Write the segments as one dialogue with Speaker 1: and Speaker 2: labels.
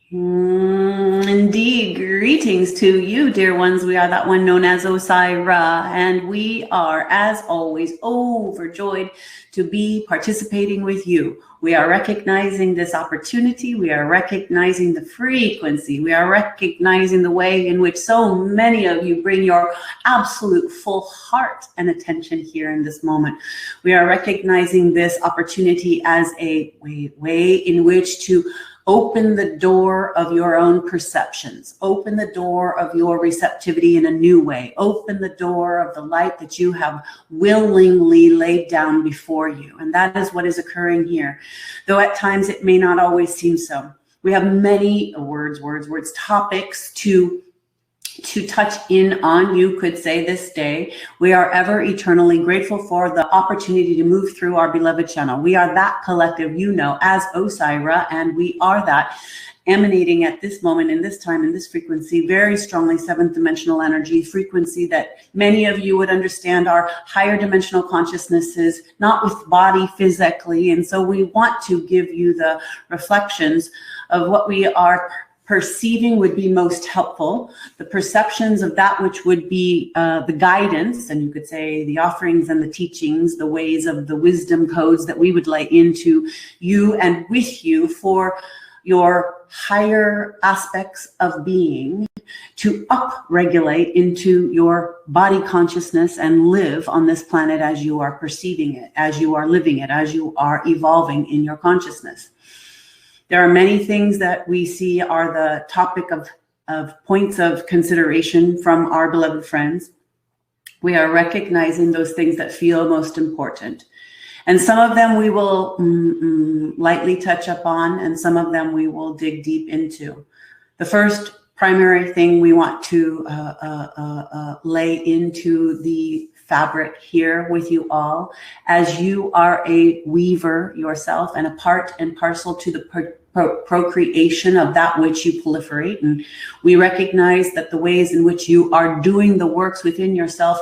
Speaker 1: Indeed. Greetings to you, dear ones. We are that one known as Osairah, and we are, as always, overjoyed to be participating with you. We are recognizing this opportunity. We are recognizing the frequency. We are recognizing the way in which so many of you bring your absolute full heart and attention here in this moment. We are recognizing this opportunity as a way in which to open the door of your own perceptions, open the door of your receptivity in a new way, open the door of the light that you have willingly laid down before you. And that is what is occurring here. Though at times it may not always seem so. We have many topics to touch in on, you could say, this day. We are ever eternally grateful for the opportunity to move through our beloved channel. We are that collective, you know, as Osairah, and we are that emanating at this moment, in this time, in this frequency, very strongly seventh dimensional energy frequency that many of you would understand are higher dimensional consciousnesses, not with body physically. And so we want to give you the reflections of what we are perceiving would be most helpful, the perceptions of that which would be the guidance, and you could say the offerings and the teachings, the ways of the wisdom codes that we would lay into you and with you for your higher aspects of being to up-regulate into your body consciousness and live on this planet as you are perceiving it, as you are living it, as you are evolving in your consciousness. There are many things that we see are the topic of points of consideration from our beloved friends. We are recognizing those things that feel most important. And some of them we will lightly touch upon, and some of them we will dig deep into. The first primary thing we want to lay into the fabric here with you all, as you are a weaver yourself and a part and parcel to the procreation of that which you proliferate. And we recognize that the ways in which you are doing the works within yourself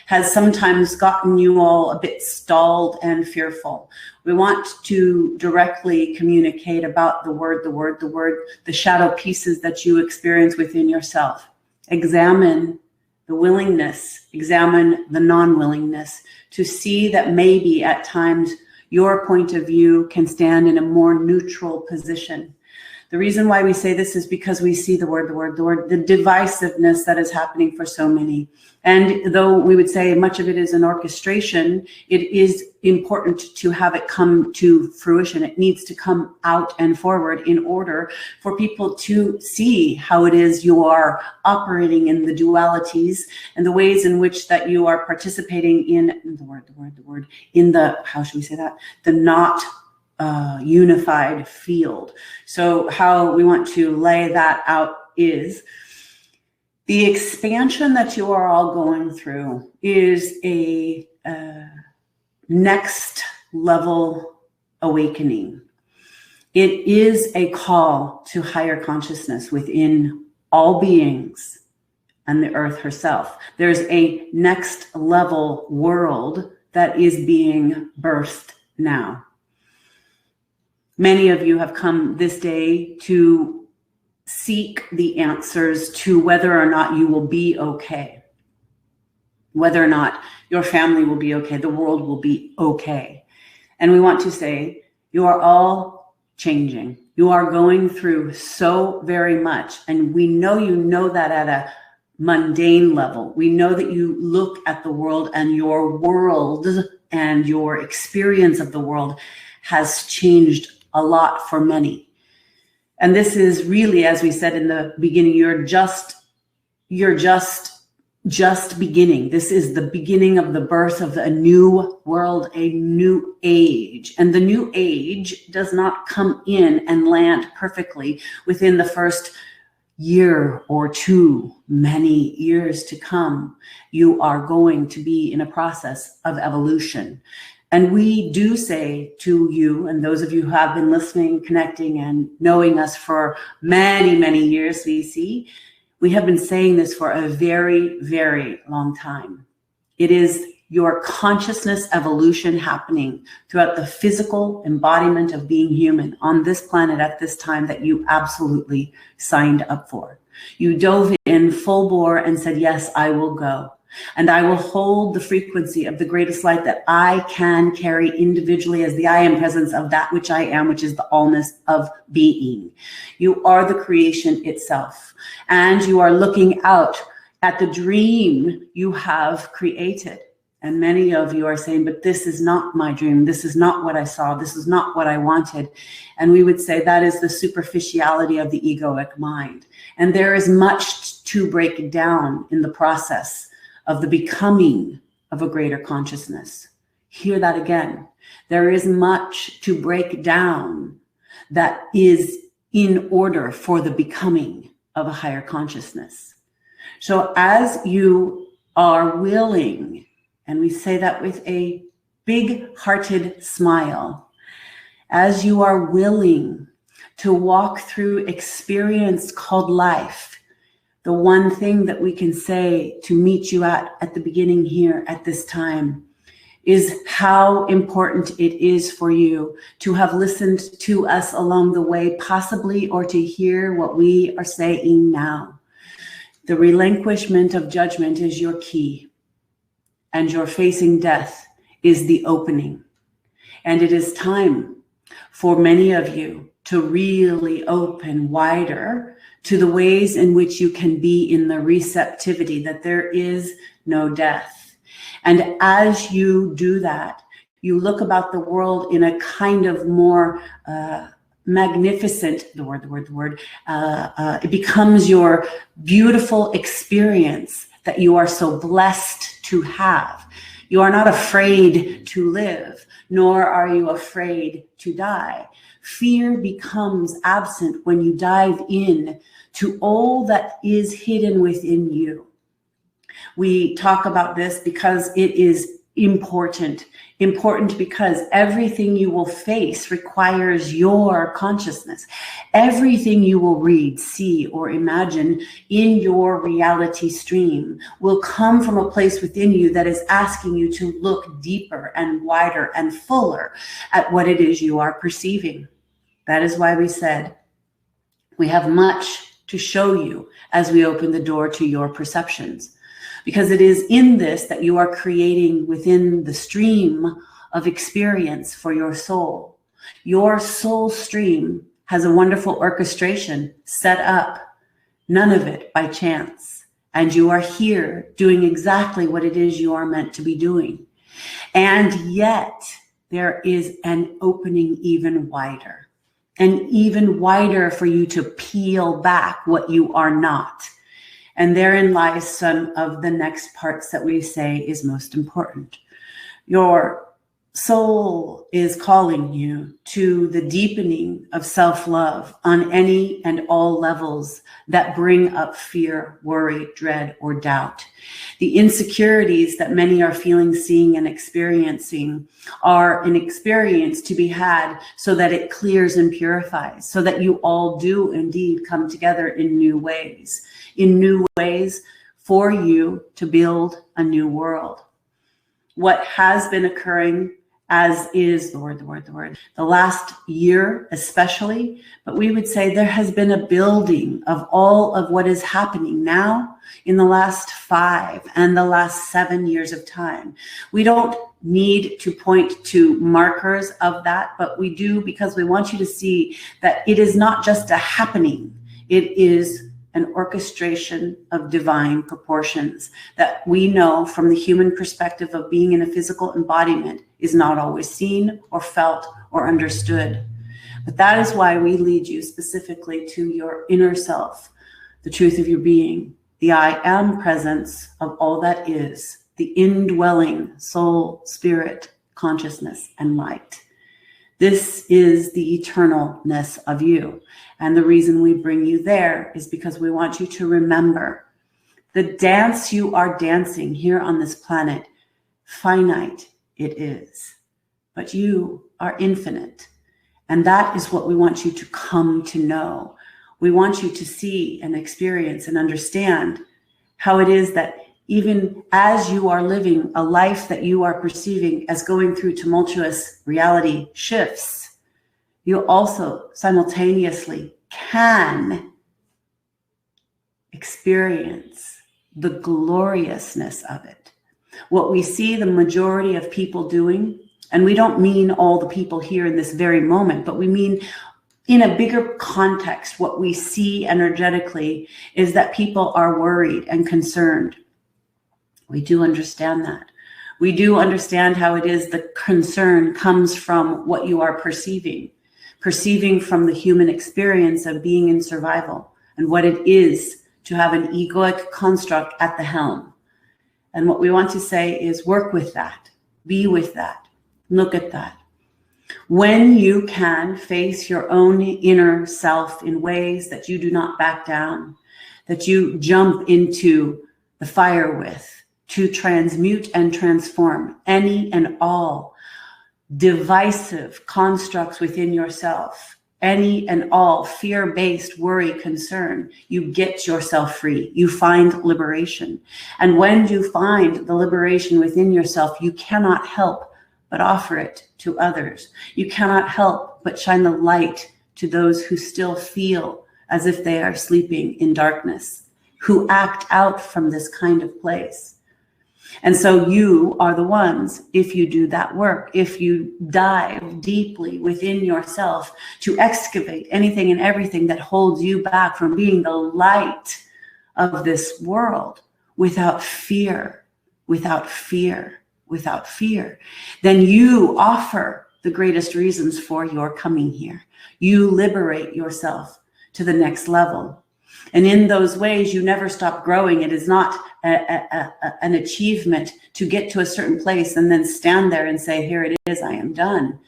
Speaker 1: has sometimes gotten you all a bit stalled and fearful. We want to directly communicate about the word, the shadow pieces that you experience within yourself. Examine the willingness, examine the non-willingness to see that maybe at times your point of view can stand in a more neutral position. The reason why we say this is because we see the word, the divisiveness that is happening for so many. And though we would say much of it is an orchestration, it is important to have it come to fruition. It needs to come out and forward in order for people to see how it is you are operating in the dualities and the ways in which that you are participating in in the, how should we say that? The not unified field. So how we want to lay that out is the expansion that you are all going through is a next level awakening. It is a call to higher consciousness within all beings and the earth herself. There's a next level world that is being birthed now. Many of you have come this day to seek the answers to whether or not you will be okay, whether or not your family will be okay, the world will be okay. And we want to say, you are all changing. You are going through so very much. And we know you know that at a mundane level. We know that you look at the world and your world and your experience of the world has changed a lot for many. And this is really, as we said in the beginning, you're just beginning. This is the beginning of the birth of a new world, a new age. And the new age does not come in and land perfectly within the first year or two. Many years to come, you are going to be in a process of evolution. And we do say to you, and those of you who have been listening, connecting, and knowing us for many, many years, we have been saying this for a very, very long time. It is your consciousness evolution happening throughout the physical embodiment of being human on this planet at this time that you absolutely signed up for. You dove in full bore and said, yes, I will go. And I will hold the frequency of the greatest light that I can carry individually as the I am presence of that which I am, which is the allness of being. You are the creation itself. And you are looking out at the dream you have created. And many of you are saying, but this is not my dream. This is not what I saw. This is not what I wanted. And we would say that is the superficiality of the egoic mind. And there is much to break down in the process of the becoming of a greater consciousness. Hear that again. There is much to break down that is in order for the becoming of a higher consciousness. So as you are willing, and we say that with a big-hearted smile, as you are willing to walk through experience called life, the one thing that we can say to meet you at the beginning here at this time is how important it is for you to have listened to us along the way, possibly, or to hear what we are saying now. The relinquishment of judgment is your key, and your facing death is the opening. And it is time for many of you to really open wider to the ways in which you can be in the receptivity that there is no death. And as you do that, you look about the world in a kind of more magnificent, it becomes your beautiful experience that you are so blessed to have. You are not afraid to live, nor are you afraid to die. Fear becomes absent when you dive in to all that is hidden within you. We talk about this because it is important because everything you will face requires your consciousness. Everything you will read, see, or imagine in your reality stream will come from a place within you that is asking you to look deeper and wider and fuller at what it is you are perceiving. That is why we said we have much to show you as we open the door to your perceptions. Because it is in this that you are creating within the stream of experience for your soul. Your soul stream has a wonderful orchestration set up, none of it by chance. And you are here doing exactly what it is you are meant to be doing. And yet there is an opening even wider, and even wider for you to peel back what you are not. And therein lies some of the next parts that we say is most important. Your soul is calling you to the deepening of self-love on any and all levels that bring up fear, worry, dread, or doubt. The insecurities that many are feeling, seeing, and experiencing are an experience to be had so that it clears and purifies, so that you all do indeed come together in new ways for you to build a new world. What has been occurring as is the word, the last year especially, but we would say there has been a building of all of what is happening now in the last 5 and the last 7 years of time. We don't need to point to markers of that, but we do because we want you to see that it is not just a happening, it is an orchestration of divine proportions that we know from the human perspective of being in a physical embodiment is not always seen or felt or understood. But that is why we lead you specifically to your inner self, the truth of your being, the I am presence of all that is, the indwelling soul, spirit, consciousness, and light. This is the eternalness of you. And the reason we bring you there is because we want you to remember the dance you are dancing here on this planet, finite it is, but you are infinite. And that is what we want you to come to know. We want you to see and experience and understand how it is that even as you are living a life that you are perceiving as going through tumultuous reality shifts, you also simultaneously can experience the gloriousness of it. What we see the majority of people doing, and we don't mean all the people here in this very moment, but we mean in a bigger context, what we see energetically is that people are worried and concerned. We do understand that. We do understand how it is the concern comes from what you are perceiving from the human experience of being in survival and what it is to have an egoic construct at the helm. And what we want to say is work with that, be with that, look at that. When you can face your own inner self in ways that you do not back down, that you jump into the fire with, to transmute and transform any and all divisive constructs within yourself, any and all fear-based worry, concern, you get yourself free. You find liberation. And when you find the liberation within yourself, you cannot help but offer it to others. You cannot help but shine the light to those who still feel as if they are sleeping in darkness, who act out from this kind of place. And so you are the ones, if you do that work, if you dive deeply within yourself to excavate anything and everything that holds you back from being the light of this world without fear, then you offer the greatest reasons for your coming here. You liberate yourself to the next level. And in those ways, you never stop growing. It is not an achievement to get to a certain place and then stand there and say, here it is, I am done.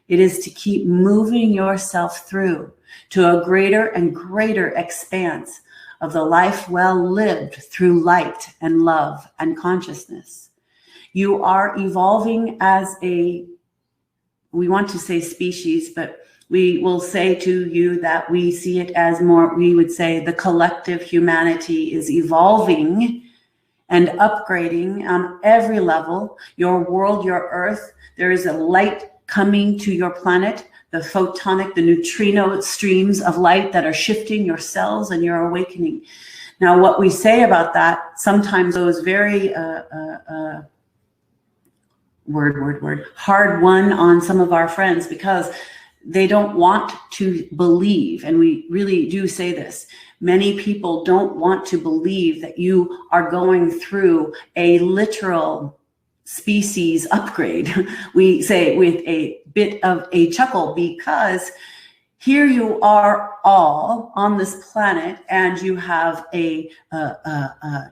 Speaker 1: It is to keep moving yourself through to a greater and greater expanse of the life well lived through light and love and consciousness. You are evolving as we want to say species, but we will say to you that we see it as more, we would say the collective humanity is evolving and upgrading on every level. Your world, your earth, there is a light coming to your planet, the photonic, the neutrino streams of light that are shifting your cells and your awakening. Now, what we say about that, sometimes those very hard won on some of our friends because they don't want to believe, and we really do say this, many people don't want to believe that you are going through a literal species upgrade. We say with a bit of a chuckle because here you are all on this planet and you have a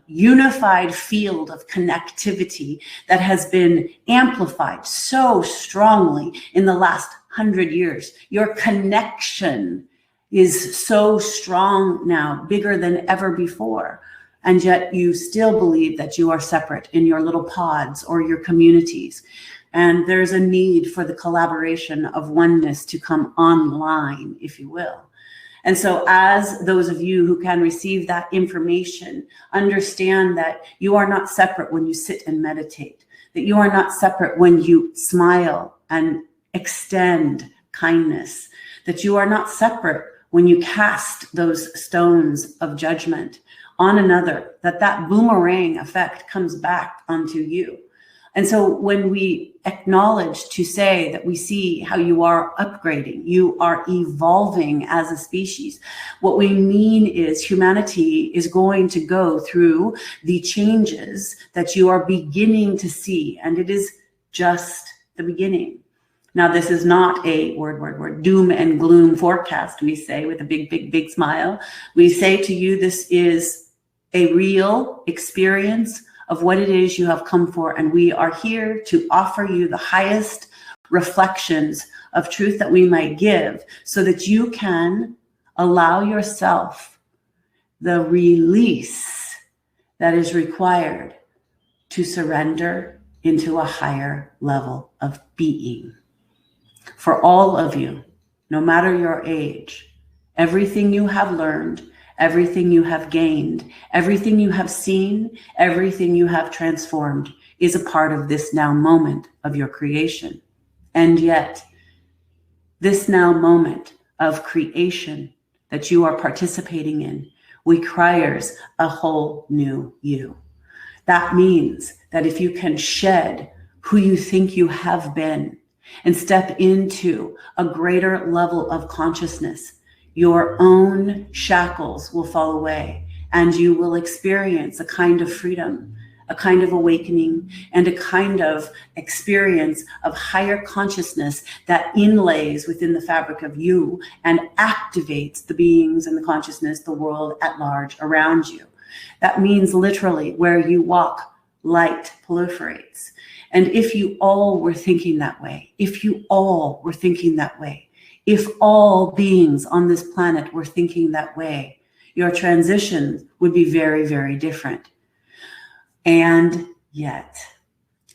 Speaker 1: unified field of connectivity that has been amplified so strongly in the last 100 years. Your connection is so strong now, bigger than ever before. And yet you still believe that you are separate in your little pods or your communities. And there's a need for the collaboration of oneness to come online, if you will. And so as those of you who can receive that information, understand that you are not separate when you sit and meditate, that you are not separate when you smile and extend kindness, that you are not separate when you cast those stones of judgment on another, that boomerang effect comes back onto you. And so when we acknowledge to say that we see how you are upgrading, you are evolving as a species, what we mean is humanity is going to go through the changes that you are beginning to see, and it is just the beginning. Now, this is not a doom and gloom forecast, we say with a big smile. We say to you, this is a real experience of what it is you have come for. And we are here to offer you the highest reflections of truth that we might give so that you can allow yourself the release that is required to surrender into a higher level of being. For all of you, no matter your age, everything you have learned, everything you have gained, everything you have seen, everything you have transformed is a part of this now moment of your creation. And yet, this now moment of creation that you are participating in requires a whole new you. That means that if you can shed who you think you have been and step into a greater level of consciousness, your own shackles will fall away and you will experience a kind of freedom, a kind of awakening, and a kind of experience of higher consciousness that inlays within the fabric of you and activates the beings and the consciousness, the world at large around you. That means literally where you walk, light proliferates. And if you all were thinking that way, if all beings on this planet were thinking that way, your transition would be very, very different. And yet,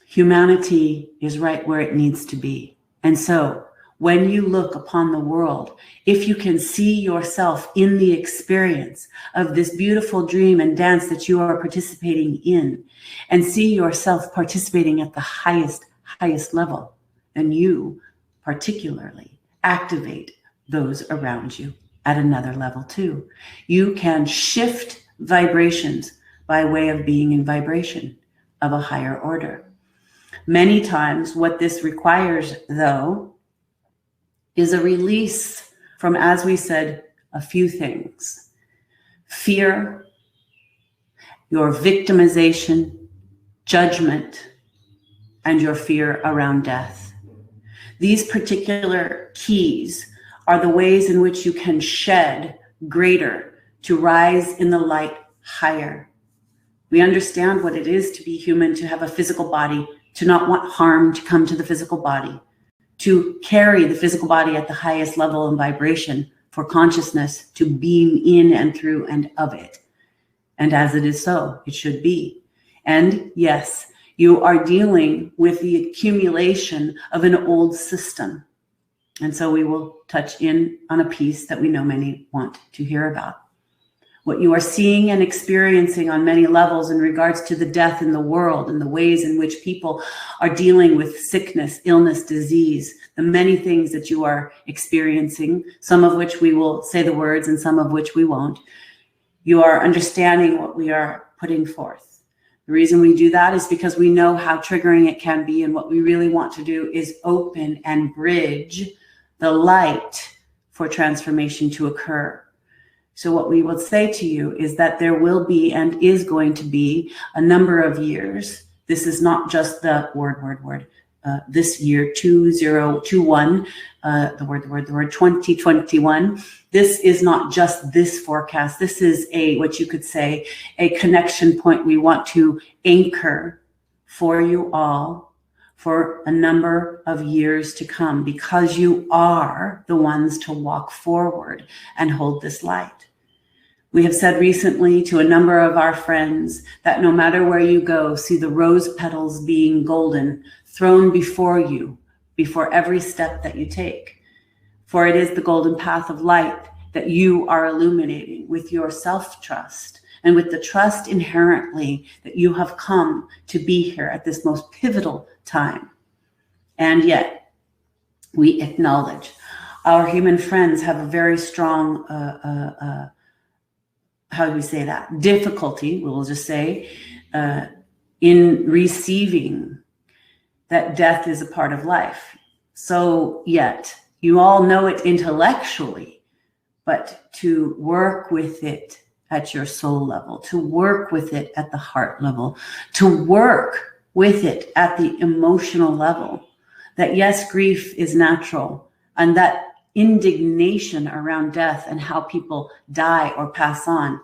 Speaker 1: humanity is right where it needs to be. And so, when you look upon the world, if you can see yourself in the experience of this beautiful dream and dance that you are participating in, and see yourself participating at the highest level, then you particularly activate those around you at another level too. You can shift vibrations by way of being in vibration of a higher order. Many times what this requires, though, is a release from, as we said, a few things. Fear, your victimization, judgment, and your fear around death. These particular keys are the ways in which you can shed greater to rise in the light higher. We understand what it is to be human, to have a physical body, to not want harm to come to the physical body, to carry the physical body at the highest level in vibration for consciousness to beam in and through and of it. And as it is so, it should be. And yes, you are dealing with the accumulation of an old system. And so we will touch in on a piece that we know many want to hear about. What you are seeing and experiencing on many levels in regards to the death in the world and the ways in which people are dealing with sickness, illness, disease, the many things that you are experiencing, some of which we will say the words and some of which we won't. You are understanding what we are putting forth. The reason we do that is because we know how triggering it can be, and what we really want to do is open and bridge the light for transformation to occur. So what we will say to you is that there will be and is going to be a number of years. This is not just the word. This year, 2021, the word 2021. This is not just this forecast. This is what you could say, a connection point we want to anchor for you all for a number of years to come, because you are the ones to walk forward and hold this light. We have said recently to a number of our friends that no matter where you go, see the rose petals being golden thrown before you, before every step that you take. For it is the golden path of light that you are illuminating with your self-trust and with the trust inherently that you have come to be here at this most pivotal time. And yet, we acknowledge our human friends have a very strong how do we say that? Difficulty, we'll just say, in receiving that death is a part of life. So yet, you all know it intellectually, but to work with it at your soul level, to work with it at the heart level, to work with it at the emotional level, that yes, grief is natural, and that indignation around death and how people die or pass on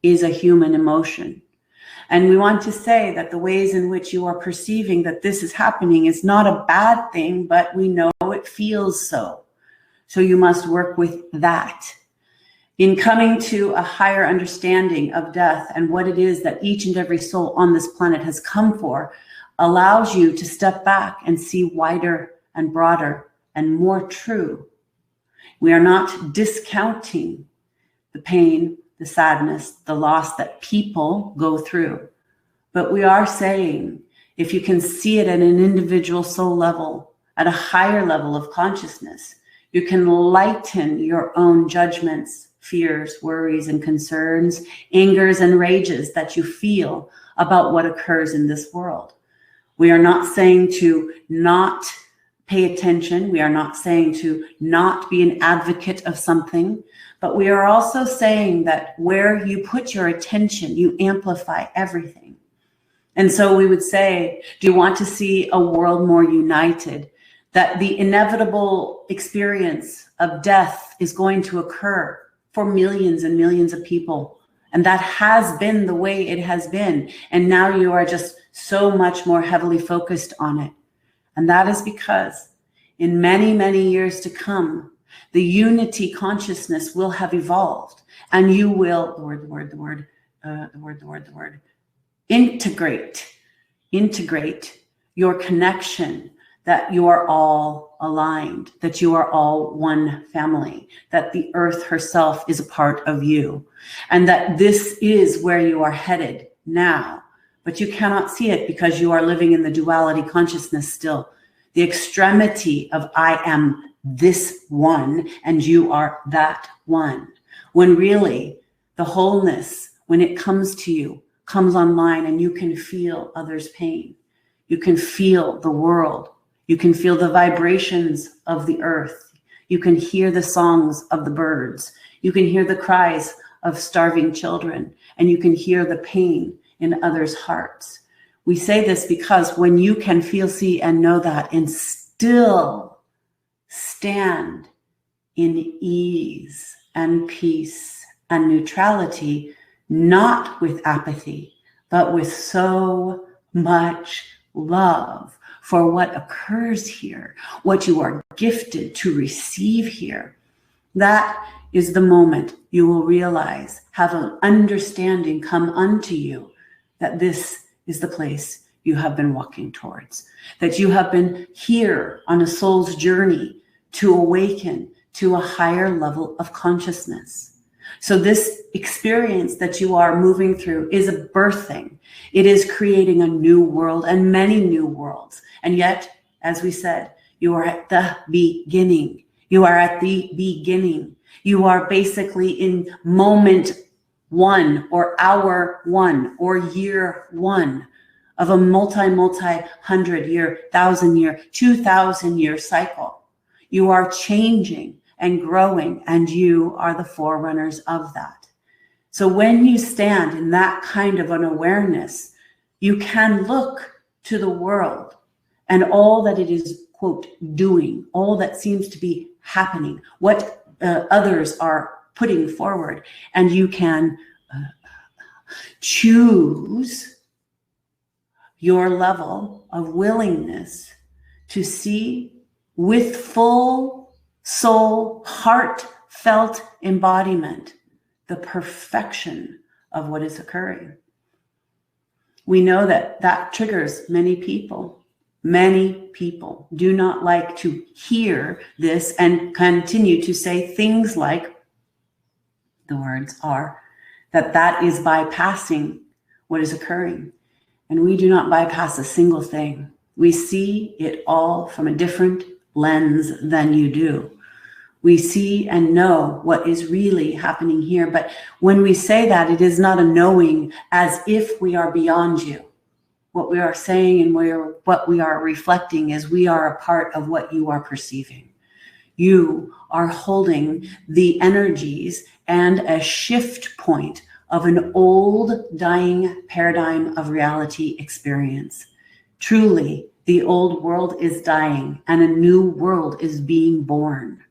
Speaker 1: is a human emotion. And we want to say that the ways in which you are perceiving that this is happening is not a bad thing, but we know it feels so. So you must work with that. In coming to a higher understanding of death and what it is that each and every soul on this planet has come for, allows you to step back and see wider and broader and more true. We are not discounting the pain, the sadness, the loss that people go through. But we are saying, if you can see it at an individual soul level, at a higher level of consciousness, you can lighten your own judgments, fears, worries, and concerns, angers, and rages that you feel about what occurs in this world. We are not saying to not pay attention. We are not saying to not be an advocate of something, but we are also saying that where you put your attention, you amplify everything. And so we would say, do you want to see a world more united? That the inevitable experience of death is going to occur for millions and millions of people. And that has been the way it has been. And now you are just so much more heavily focused on it. And that is because in many, many years to come, the unity consciousness will have evolved, and you will, integrate your connection, that you are all aligned, that you are all one family, that the earth herself is a part of you, and that this is where you are headed now. But you cannot see it because you are living in the duality consciousness still. The extremity of I am this one and you are that one. When really the wholeness, when it comes to you, comes online and you can feel others' pain. You can feel the world. You can feel the vibrations of the earth. You can hear the songs of the birds. You can hear the cries of starving children, and you can hear the pain in others' hearts. We say this because when you can feel, see, and know that, and still stand in ease and peace and neutrality, not with apathy, but with so much love for what occurs here, what you are gifted to receive here, that is the moment you will realize, have an understanding come unto you, that this is the place you have been walking towards, that you have been here on a soul's journey to awaken to a higher level of consciousness. So this experience that you are moving through is a birthing. It is creating a new world and many new worlds. And yet, as we said, you are at the beginning. You are at the beginning. You are basically in moment one or hour one or year one of a multi-100-year, 1,000-year, 2,000-year cycle. You are changing and growing, and you are the forerunners of that. So when you stand in that kind of an awareness, you can look to the world and all that it is, quote, doing, all that seems to be happening, what others are putting forward, and you can choose your level of willingness to see with full soul, heartfelt embodiment the perfection of what is occurring. We know that that triggers many people. Many people do not like to hear this and continue to say things like, the words are, that is bypassing what is occurring. And we do not bypass a single thing. We see it all from a different lens than you do. We see and know what is really happening here. But when we say that, it is not a knowing as if we are beyond you. What we are saying and what we are reflecting is we are a part of what you are perceiving. You are holding the energies and a shift point of an old dying paradigm of reality experience. Truly, the old world is dying and a new world is being born.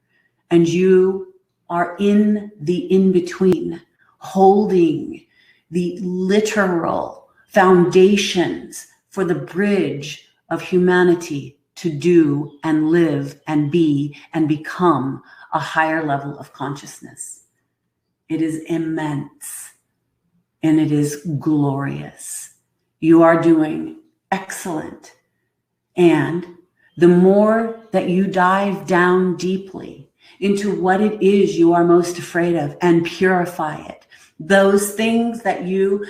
Speaker 1: And you are in the in-between, holding the literal foundations for the bridge of humanity to do and live and be and become a higher level of consciousness. It is immense and it is glorious. You are doing excellent. And the more that you dive down deeply into what it is you are most afraid of and purify it, those things that you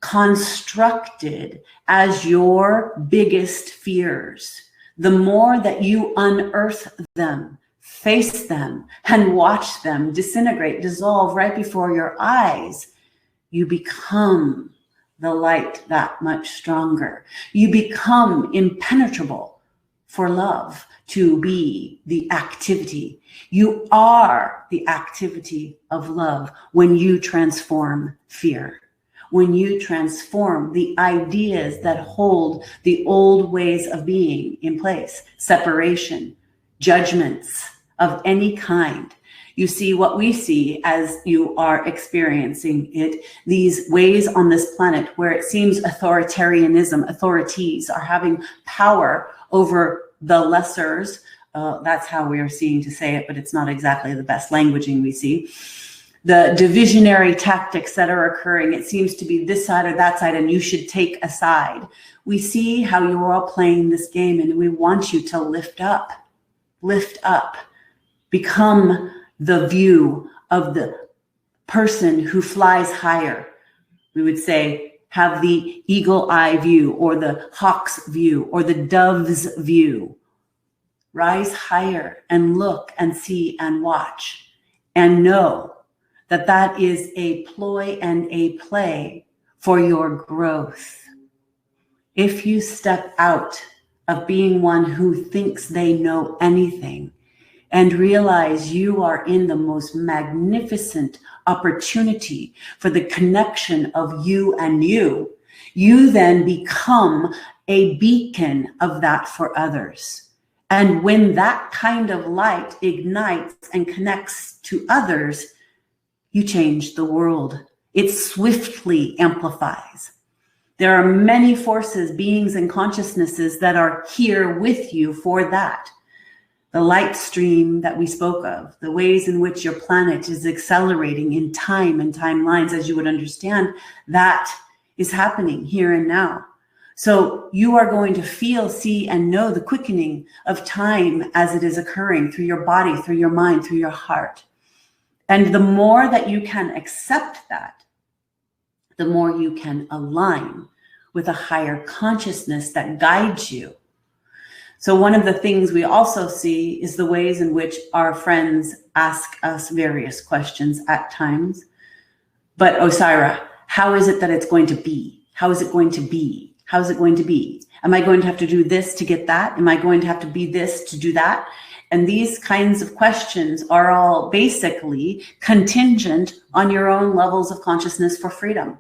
Speaker 1: constructed as your biggest fears, the more that you unearth them, face them, and watch them disintegrate, dissolve right before your eyes, you become the light that much stronger. You become impenetrable for love to be the activity. You are the activity of love when you transform fear, when you transform the ideas that hold the old ways of being in place, separation, judgments of any kind. You see what we see as you are experiencing it, these ways on this planet where it seems authoritarianism, authorities are having power over the lessers. That's how we are seeing to say it, but it's not exactly the best languaging we see. The divisionary tactics that are occurring, it seems to be this side or that side, and you should take a side. We see how you're all playing this game, and we want you to lift up, become the view of the person who flies higher. We would say, have the eagle eye view, or the hawk's view, or the dove's view. Rise higher and look and see and watch and know that that is a ploy and a play for your growth. If you step out of being one who thinks they know anything and realize you are in the most magnificent opportunity for the connection of you and you then become a beacon of that for others. And when that kind of light ignites and connects to others, you change the world. It swiftly amplifies. There are many forces, beings, and consciousnesses that are here with you for that. The light stream that we spoke of, the ways in which your planet is accelerating in time and timelines, as you would understand, that is happening here and now. So you are going to feel, see, and know the quickening of time as it is occurring through your body, through your mind, through your heart. And the more that you can accept that, the more you can align with a higher consciousness that guides you. So one of the things we also see is the ways in which our friends ask us various questions at times. But Osairah, how is it that it's going to be? How is it going to be? How is it going to be? Am I going to have to do this to get that? Am I going to have to be this to do that? And these kinds of questions are all basically contingent on your own levels of consciousness for freedom.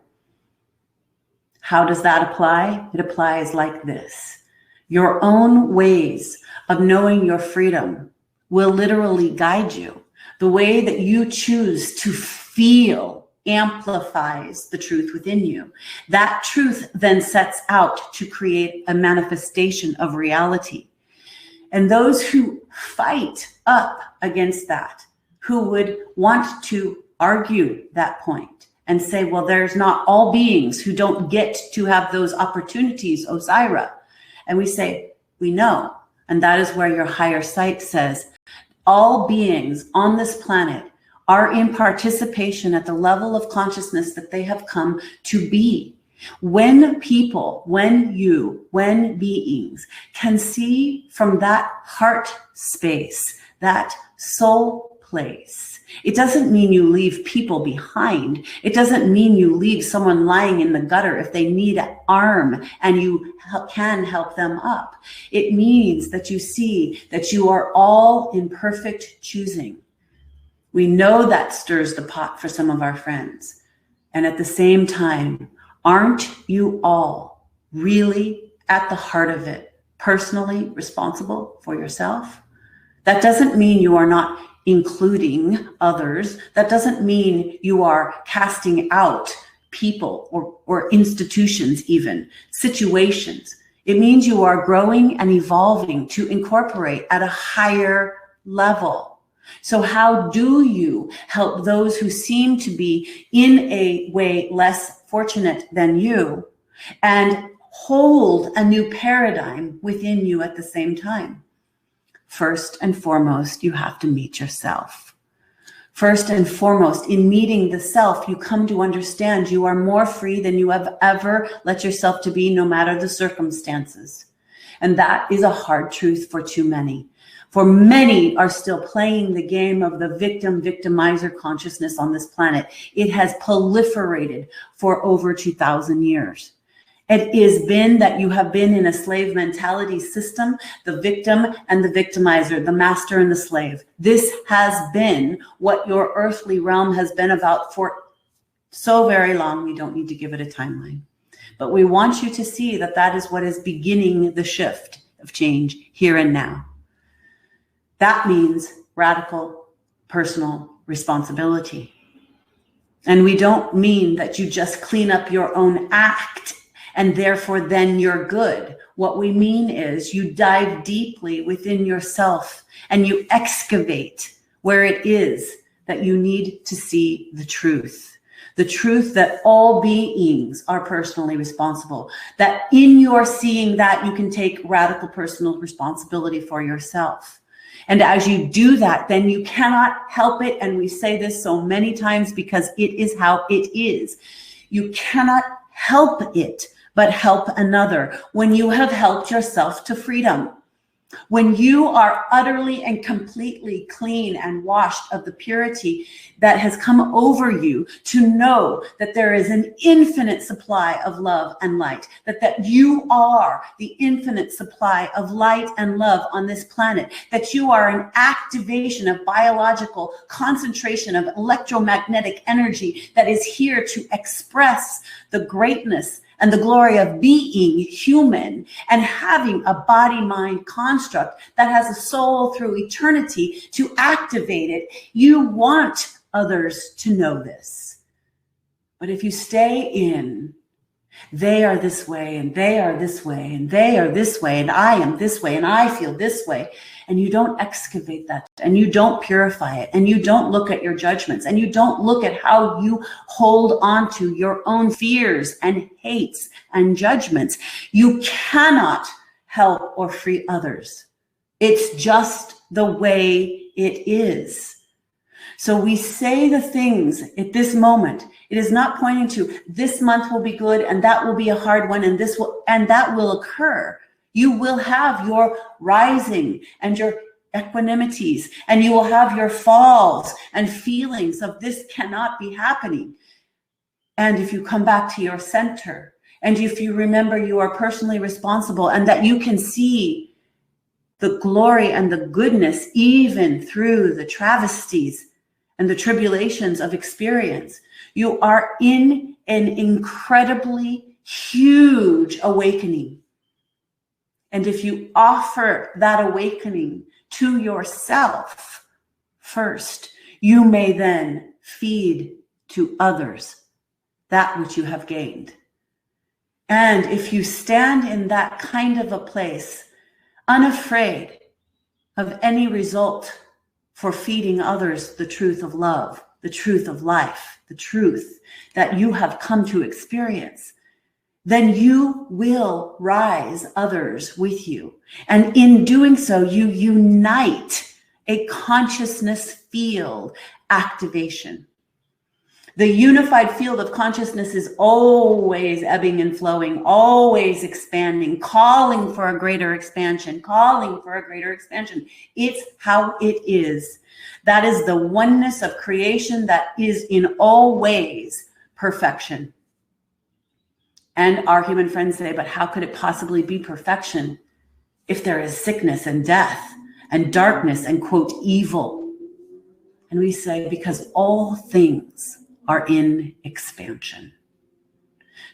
Speaker 1: How does that apply? It applies like this. Your own ways of knowing your freedom will literally guide you. The way that you choose to feel amplifies the truth within you. That truth then sets out to create a manifestation of reality. And those who fight up against that, who would want to argue that point and say, well, there's not all beings who don't get to have those opportunities, Osairah. And we say, we know. And that is where your higher sight says, all beings on this planet are in participation at the level of consciousness that they have come to be. When people, when beings can see from that heart space, that soul place, it doesn't mean you leave people behind. It doesn't mean you leave someone lying in the gutter if they need an arm and you can help them up. It means that you see that you are all in perfect choosing. We know that stirs the pot for some of our friends. And at the same time, aren't you all really at the heart of it, personally responsible for yourself? That doesn't mean you are not including others. That doesn't mean you are casting out people or institutions, even situations. It means you are growing and evolving to incorporate at a higher level. So how do you help those who seem to be in a way less fortunate than you and hold a new paradigm within you at the same time? First and foremost, you have to meet yourself. First and foremost, in meeting the self, you come to understand you are more free than you have ever let yourself to be, no matter the circumstances. And that is a hard truth for too many. For many are still playing the game of the victim-victimizer consciousness on this planet. It has proliferated for over 2,000 years. It has been that you have been in a slave mentality system, the victim and the victimizer, the master and the slave. This has been what your earthly realm has been about for so very long. We don't need to give it a timeline. But we want you to see that that is what is beginning the shift of change here and now. That means radical personal responsibility. And we don't mean that you just clean up your own act and therefore then you're good. What we mean is you dive deeply within yourself and you excavate where it is that you need to see the truth. The truth that all beings are personally responsible. That in your seeing that, you can take radical personal responsibility for yourself. And as you do that, then you cannot help it. And we say this so many times because it is how it is. You cannot help it, but help another when you have helped yourself to freedom. When you are utterly and completely clean and washed of the purity that has come over you to know that there is an infinite supply of love and light, that you are the infinite supply of light and love on this planet, that you are an activation of biological concentration of electromagnetic energy that is here to express the greatness and the glory of being human and having a body-mind construct that has a soul through eternity to activate it. You want others to know this. But if you stay in, they are this way, and they are this way, and they are this way, and I am this way, and I feel this way, and you don't excavate that, and you don't purify it, and you don't look at your judgments, and you don't look at how you hold on to your own fears and hates and judgments, you cannot help or free others. It's just the way it is. So we say the things at this moment. It is not pointing to this month will be good and that will be a hard one and that will occur. You will have your rising and your equanimities, and you will have your falls and feelings of this cannot be happening. And if you come back to your center, and if you remember you are personally responsible and that you can see the glory and the goodness even through the travesties and the tribulations of experience, you are in an incredibly huge awakening. And if you offer that awakening to yourself first, you may then feed to others that which you have gained. And if you stand in that kind of a place, unafraid of any result for feeding others the truth of love, the truth of life, the truth that you have come to experience, then you will rise others with you. And in doing so, you unite a consciousness field activation. The unified field of consciousness is always ebbing and flowing, always expanding, calling for a greater expansion, calling for a greater expansion. It's how it is. That is the oneness of creation that is in all ways perfection. And our human friends say, but how could it possibly be perfection if there is sickness and death and darkness and, quote, evil? And we say, because all things are in expansion.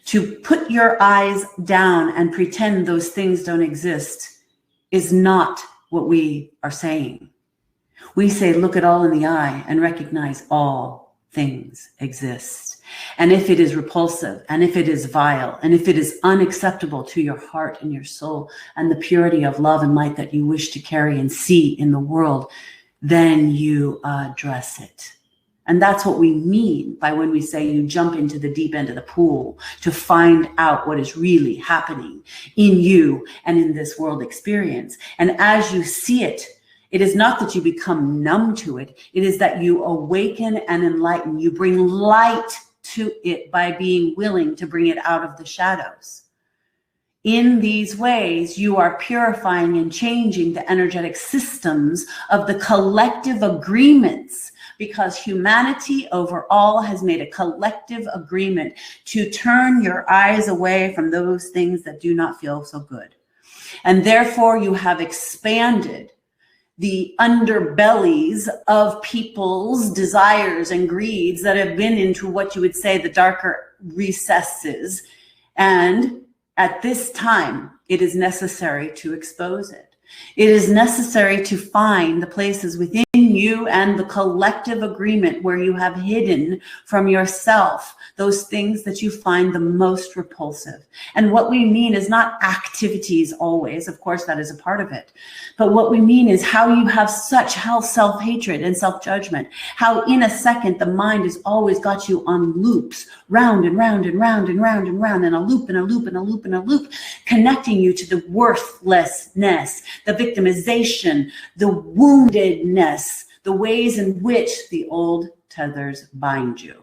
Speaker 1: To put your eyes down and pretend those things don't exist is not what we are saying. We say, look it all in the eye and recognize all things exist. And if it is repulsive, and if it is vile, and if it is unacceptable to your heart and your soul and the purity of love and light that you wish to carry and see in the world, then you address it. And that's what we mean by when we say you jump into the deep end of the pool to find out what is really happening in you and in this world experience. And as you see it, It is not that you become numb to it. It is that you awaken and enlighten. You bring light to it by being willing to bring it out of the shadows. In these ways, you are purifying and changing the energetic systems of the collective agreements, because humanity overall has made a collective agreement to turn your eyes away from those things that do not feel so good. And therefore, you have expanded the underbellies of people's desires and greeds that have been into what you would say the darker recesses. And at this time, it is necessary to expose it. It is necessary to find the places within you and the collective agreement where you have hidden from yourself those things that you find the most repulsive. And what we mean is not activities always, of course that is a part of it, but what we mean is how you have such self-hatred and self-judgment, how in a second the mind has always got you on loops, round and round and round and round and round, and a loop and a loop and a loop and a loop, connecting you to the worthlessness, the victimization, the woundedness, the ways in which the old tethers bind you.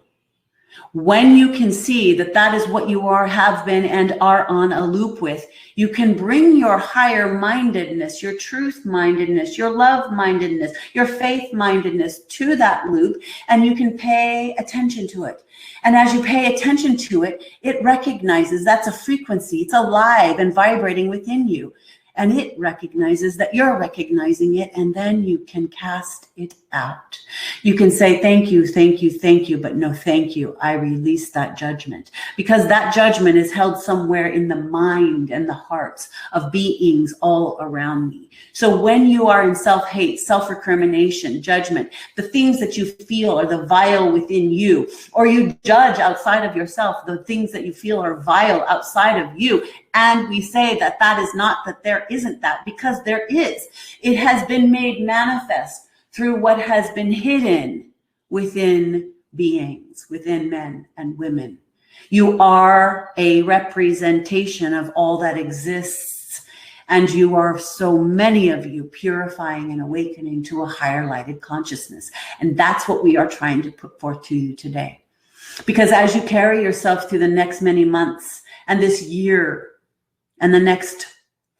Speaker 1: When you can see that that is what you are, have been, and are on a loop with, you can bring your higher mindedness, your truth mindedness, your love mindedness, your faith mindedness to that loop, and you can pay attention to it. And as you pay attention to it, it recognizes that's a frequency. It's alive and vibrating within you. And it recognizes that you're recognizing it, and then you can cast it out. You can say, thank you, thank you, thank you, but no thank you. I release that judgment, because that judgment is held somewhere in the mind and the hearts of beings all around me. So when you are in self-hate, self-recrimination, judgment, the things that you feel are the vile within you, or you judge outside of yourself, the things that you feel are vile outside of you, and we say that that is not, that there isn't that, because there is. It has been made manifest through what has been hidden within beings, within men and women. You are a representation of all that exists, and you are, so many of you, purifying and awakening to a higher lighted consciousness. And that's what we are trying to put forth to you today. Because as you carry yourself through the next many months and this year, and the next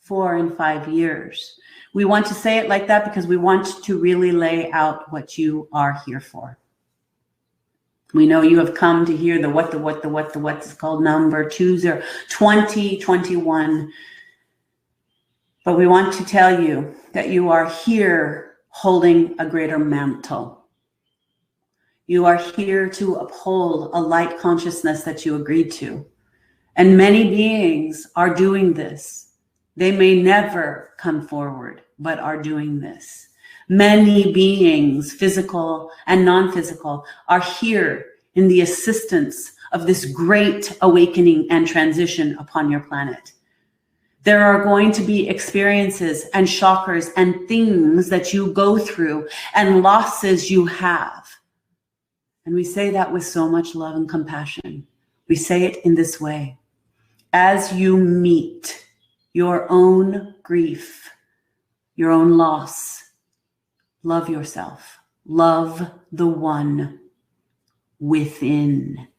Speaker 1: 4 and 5 years. We want to say it like that because we want to really lay out what you are here for. We know you have come to hear the what is called number 2021. But we want to tell you that you are here holding a greater mantle. You are here to uphold a light consciousness that you agreed to. And many beings are doing this. They may never come forward, but are doing this. Many beings, physical and non-physical, are here in the assistance of this great awakening and transition upon your planet. There are going to be experiences and shockers and things that you go through and losses you have. And we say that with so much love and compassion. We say it in this way. As you meet your own grief, your own loss, love yourself. Love the one within.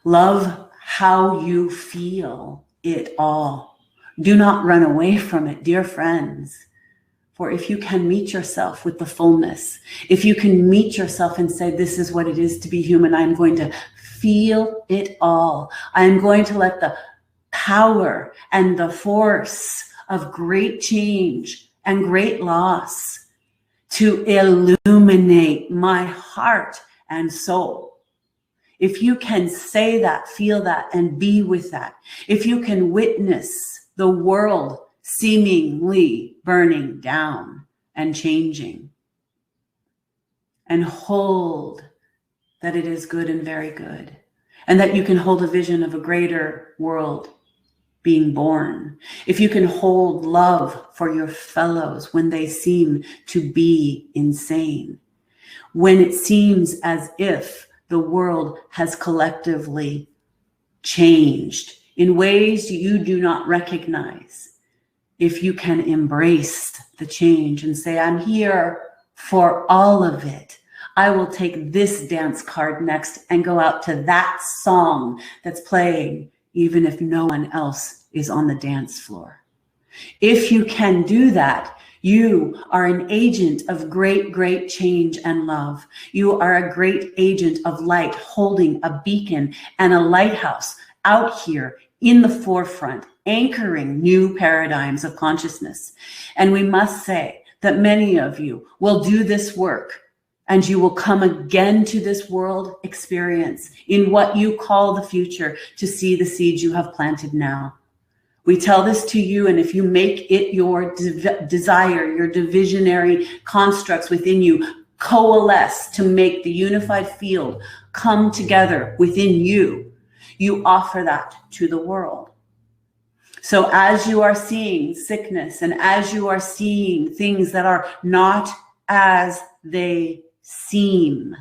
Speaker 1: Love how you feel it all. Do not run away from it, dear friends. For if you can meet yourself with the fullness, if you can meet yourself and say, this is what it is to be human, I'm going to feel it all. I am going to let the power and the force of great change and great loss to illuminate my heart and soul. If you can say that, feel that, and be with that, if you can witness the world seemingly burning down and changing, and hold that it is good and very good, and that you can hold a vision of a greater world being born, if you can hold love for your fellows when they seem to be insane, when it seems as if the world has collectively changed in ways you do not recognize, if you can embrace the change and say, I'm here for all of it. I will take this dance card next and go out to that song that's playing, even if no one else is on the dance floor. If you can do that, you are an agent of great, great change and love. You are a great agent of light, holding a beacon and a lighthouse out here in the forefront, anchoring new paradigms of consciousness. And we must say that many of you will do this work, and you will come again to this world experience in what you call the future to see the seeds you have planted now. We tell this to you, and if you make it your desire, your divisionary constructs within you coalesce to make the unified field come together within you, you offer that to the world. So as you are seeing sickness and as you are seeing things that are not as they seem,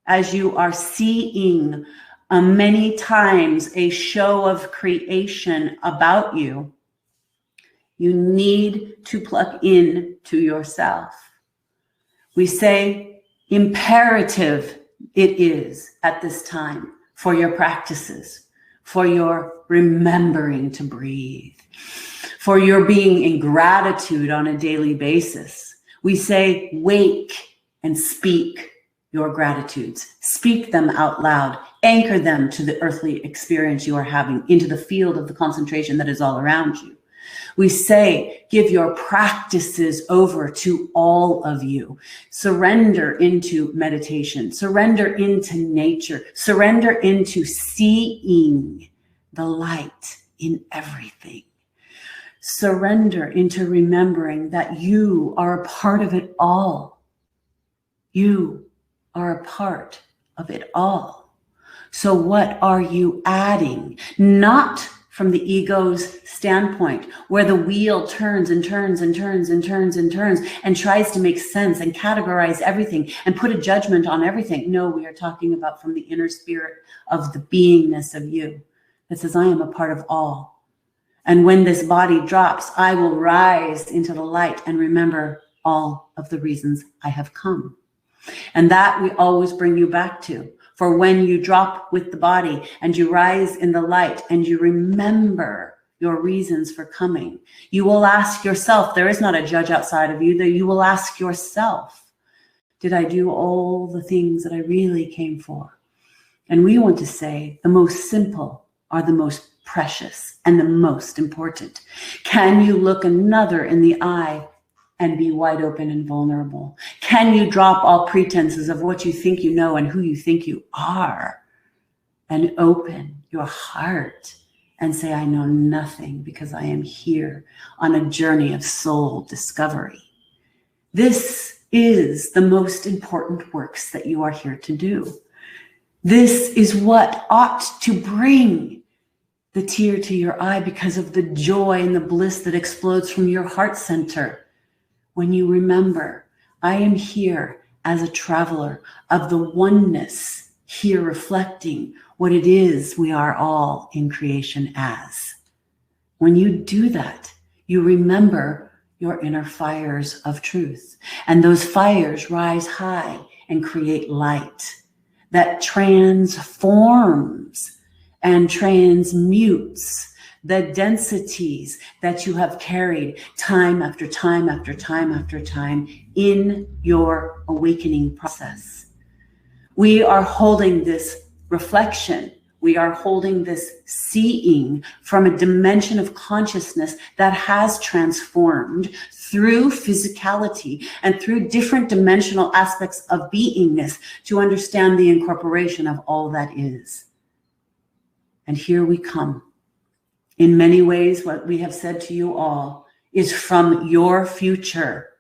Speaker 1: as you are seeing many times a show of creation about you, you need to plug in to yourself. We say imperative it is at this time for your practices, for your remembering to breathe, for your being in gratitude on a daily basis. We say wake and speak your gratitudes. Speak them out loud. Anchor them to the earthly experience you are having, into the field of the concentration that is all around you. We say, give your practices over to all of you. Surrender into meditation. Surrender into nature. Surrender into seeing the light in everything. Surrender into remembering that you are a part of it all. You are a part of it all. So what are you adding? Not from the ego's standpoint, where the wheel turns and turns and turns and turns and turns and tries to make sense and categorize everything and put a judgment on everything. No, we are talking about from the inner spirit of the beingness of you that says, I am a part of all. And when this body drops, I will rise into the light and remember all of the reasons I have come. And that we always bring you back to. For when you drop with the body and you rise in the light and you remember your reasons for coming, you will ask yourself, there is not a judge outside of you, that you will ask yourself, did I do all the things that I really came for? And we want to say the most simple are the most precious and the most important. Can you look another in the eye and be wide open and vulnerable? Can you drop all pretenses of what you think you know and who you think you are and open your heart and say, I know nothing because I am here on a journey of soul discovery? This is the most important works that you are here to do. This is what ought to bring the tear to your eye because of the joy and the bliss that explodes from your heart center. When you remember, I am here as a traveler of the oneness, here reflecting what it is we are all in creation as. When you do that, you remember your inner fires of truth. And those fires rise high and create light that transforms and transmutes the densities that you have carried time after time after time after time in your awakening process. We are holding this reflection. We are holding this seeing from a dimension of consciousness that has transformed through physicality and through different dimensional aspects of beingness to understand the incorporation of all that is. And here we come. In many ways, what we have said to you all is from your future.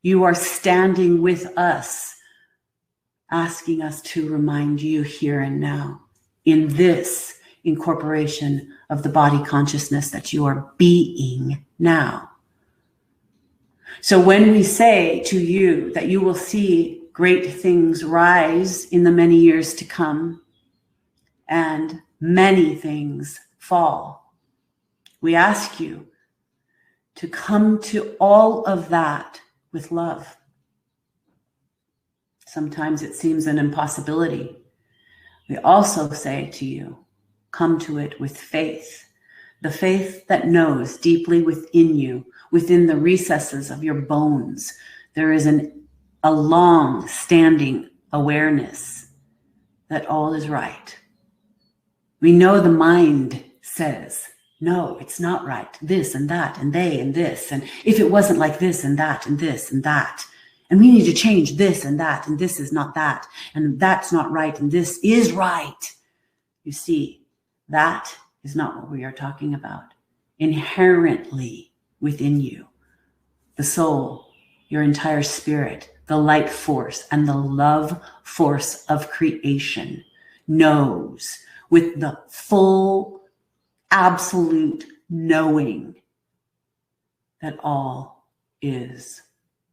Speaker 1: You are standing with us, asking us to remind you here and now in this incorporation of the body consciousness that you are being now. So when we say to you that you will see great things rise in the many years to come and many things fall, we ask you to come to all of that with love. Sometimes it seems an impossibility. We also say to you, come to it with faith, the faith that knows deeply within you, within the recesses of your bones, there is a long-standing awareness that all is right. We know the mind says, no, it's not right. This and that and they and this. And if it wasn't like this and that and this and that, and we need to change this and that, and this is not that, and that's not right, and this is right. You see, that is not what we are talking about. Inherently within you, the soul, your entire spirit, the light force and the love force of creation knows with the full, absolute knowing that all is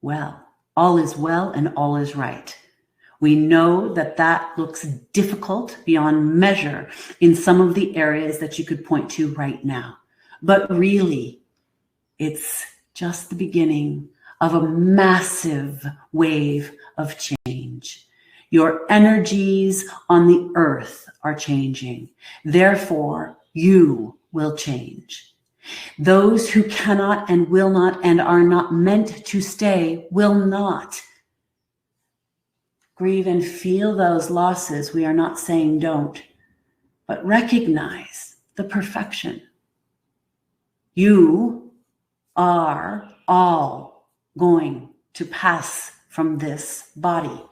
Speaker 1: well. All is well and all is right. We know that that looks difficult beyond measure in some of the areas that you could point to right now. But really, it's just the beginning of a massive wave of change. Your energies on the earth are changing. Therefore, you will change. Those who cannot and will not and are not meant to stay will not. Grieve and feel those losses. We are not saying don't, but recognize the perfection. You are all going to pass from this body.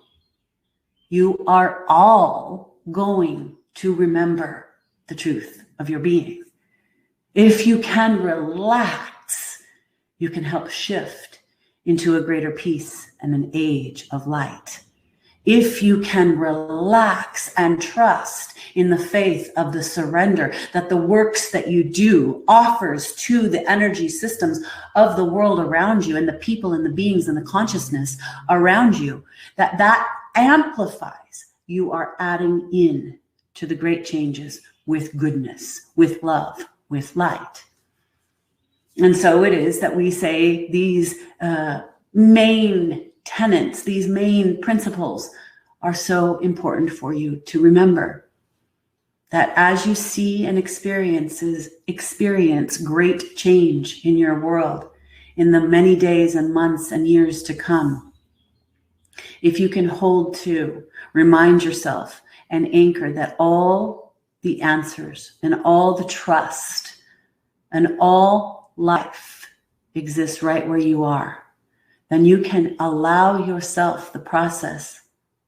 Speaker 1: You are all going to remember the truth of your being. If you can relax, you can help shift into a greater peace and an age of light. If you can relax and trust in the faith of the surrender that the works that you do offers to the energy systems of the world around you and the people and the beings and the consciousness around you, that amplifies, you are adding in to the great changes with goodness, with love, with light. And so it is that we say these main tenets, these main principles are so important for you to remember. That as you see and experience great change in your world in the many days and months and years to come, if you can hold to, remind yourself and anchor that all the answers and all the trust and all life exists right where you are, then you can allow yourself the process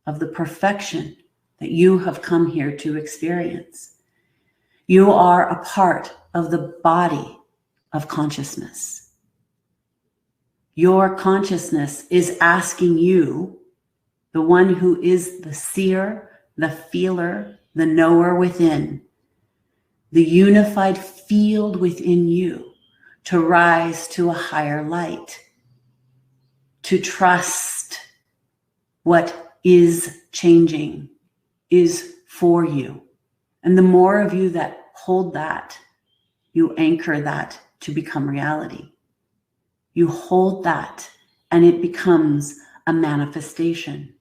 Speaker 1: of the perfection that you have come here to experience. You are a part of the body of consciousness. Your consciousness is asking you, the one who is the seer, the feeler, the knower within, the unified field within you, to rise to a higher light, to trust what is changing is for you. And the more of you that hold that, you anchor that to become reality. You hold that and it becomes a manifestation.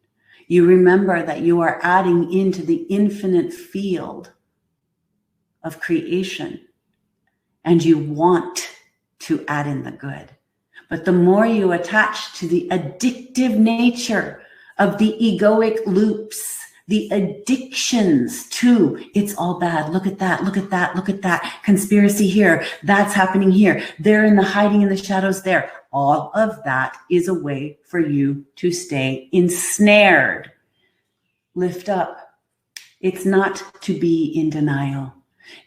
Speaker 1: You remember that you are adding into the infinite field of creation and you want to add in the good. But the more you attach to the addictive nature of the egoic loops, the addictions to it's all bad, look at that, look at that, look at that, conspiracy here, that's happening here, they're in the hiding in the shadows there. All of that is a way for you to stay ensnared. Lift up. It's not to be in denial.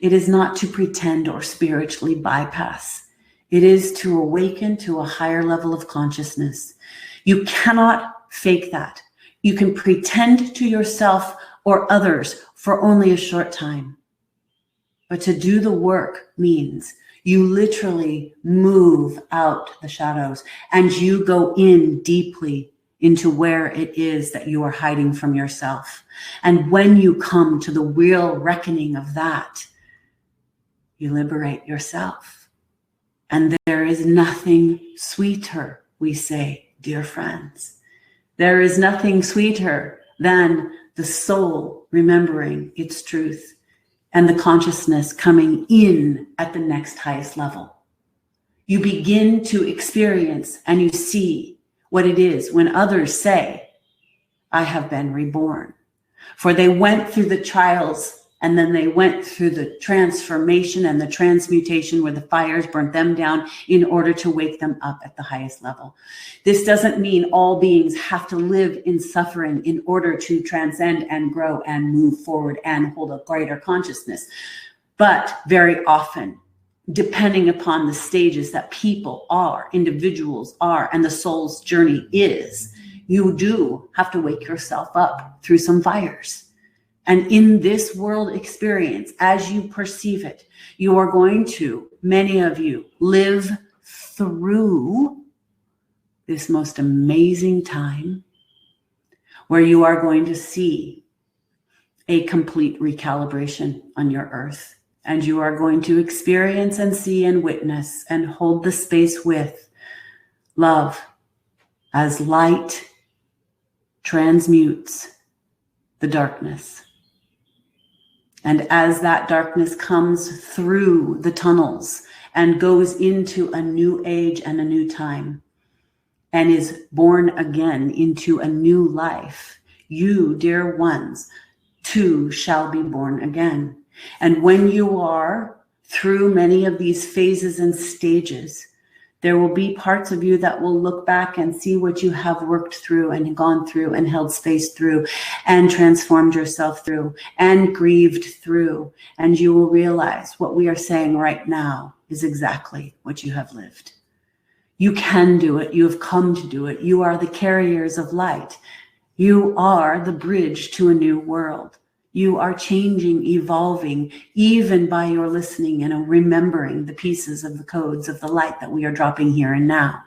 Speaker 1: It is not to pretend or spiritually bypass. It is to awaken to a higher level of consciousness. You cannot fake that. You can pretend to yourself or others for only a short time. But to do the work means you literally move out the shadows and you go in deeply into where it is that you are hiding from yourself. And when you come to the real reckoning of that, you liberate yourself. And there is nothing sweeter, we say, dear friends. There is nothing sweeter than the soul remembering its truth and the consciousness coming in at the next highest level. You begin to experience and you see what it is when others say, I have been reborn. For they went through the trials and then they went through the transformation and the transmutation where the fires burnt them down in order to wake them up at the highest level. This doesn't mean all beings have to live in suffering in order to transcend and grow and move forward and hold a greater consciousness. But very often, depending upon the stages that people are, individuals are, and the soul's journey is, you do have to wake yourself up through some fires. And in this world experience, as you perceive it, you are going to, many of you, live through this most amazing time where you are going to see a complete recalibration on your earth. And you are going to experience and see and witness and hold the space with love as light transmutes the darkness. And as that darkness comes through the tunnels and goes into a new age and a new time and is born again into a new life, you, dear ones, too shall be born again. And when you are through many of these phases and stages, there will be parts of you that will look back and see what you have worked through and gone through and held space through and transformed yourself through and grieved through. And you will realize what we are saying right now is exactly what you have lived. You can do it. You have come to do it. You are the carriers of light. You are the bridge to a new world. You are changing, evolving, even by your listening and remembering the pieces of the codes of the light that we are dropping here and now.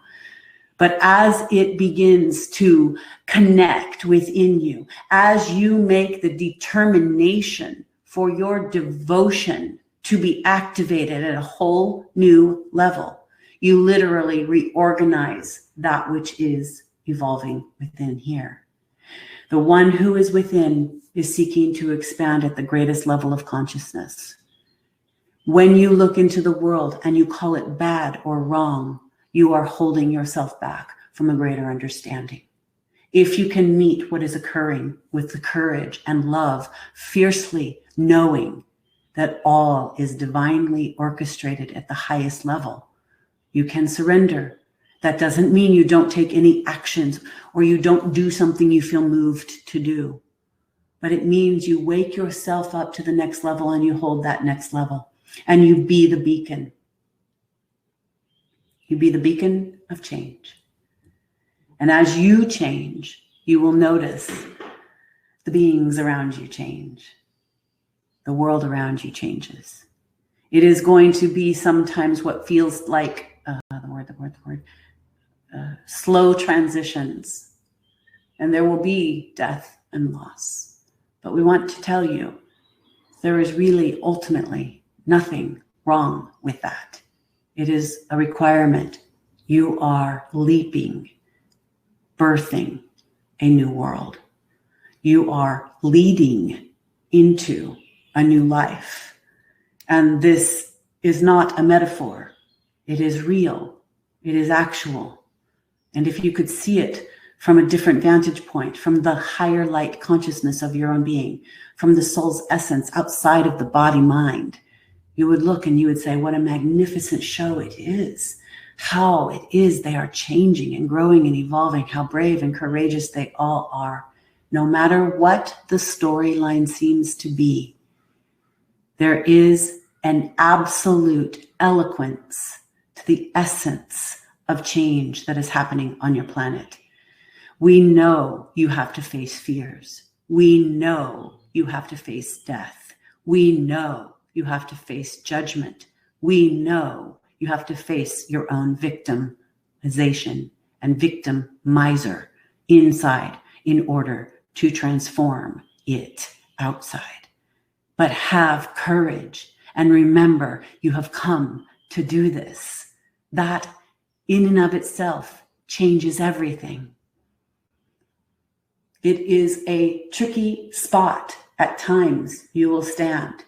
Speaker 1: But as it begins to connect within you, as you make the determination for your devotion to be activated at a whole new level, you literally reorganize that which is evolving within here. The one who is within is seeking to expand at the greatest level of consciousness. When you look into the world and you call it bad or wrong, you are holding yourself back from a greater understanding. If you can meet what is occurring with the courage and love, fiercely knowing that all is divinely orchestrated at the highest level, you can surrender. That doesn't mean you don't take any actions or you don't do something you feel moved to do. But it means you wake yourself up to the next level and you hold that next level and you be the beacon. You be the beacon of change. And as you change, you will notice the beings around you change. The world around you changes. It is going to be sometimes what feels like slow transitions. And there will be death and loss. But we want to tell you, there is really ultimately nothing wrong with that. It is a requirement. You are leaping, birthing a new world. You are leading into a new life. And this is not a metaphor. It is real. It is actual. And if you could see it from a different vantage point, from the higher light consciousness of your own being, from the soul's essence outside of the body mind, you would look and you would say, what a magnificent show it is. How it is they are changing and growing and evolving, how brave and courageous they all are. No matter what the storyline seems to be, there is an absolute eloquence to the essence of change that is happening on your planet. We know you have to face fears. We know you have to face death. We know you have to face judgment. We know you have to face your own victimization and victimizer inside in order to transform it outside. But have courage and remember you have come to do this. that in and of itself changes everything. It is a tricky spot at times you will stand,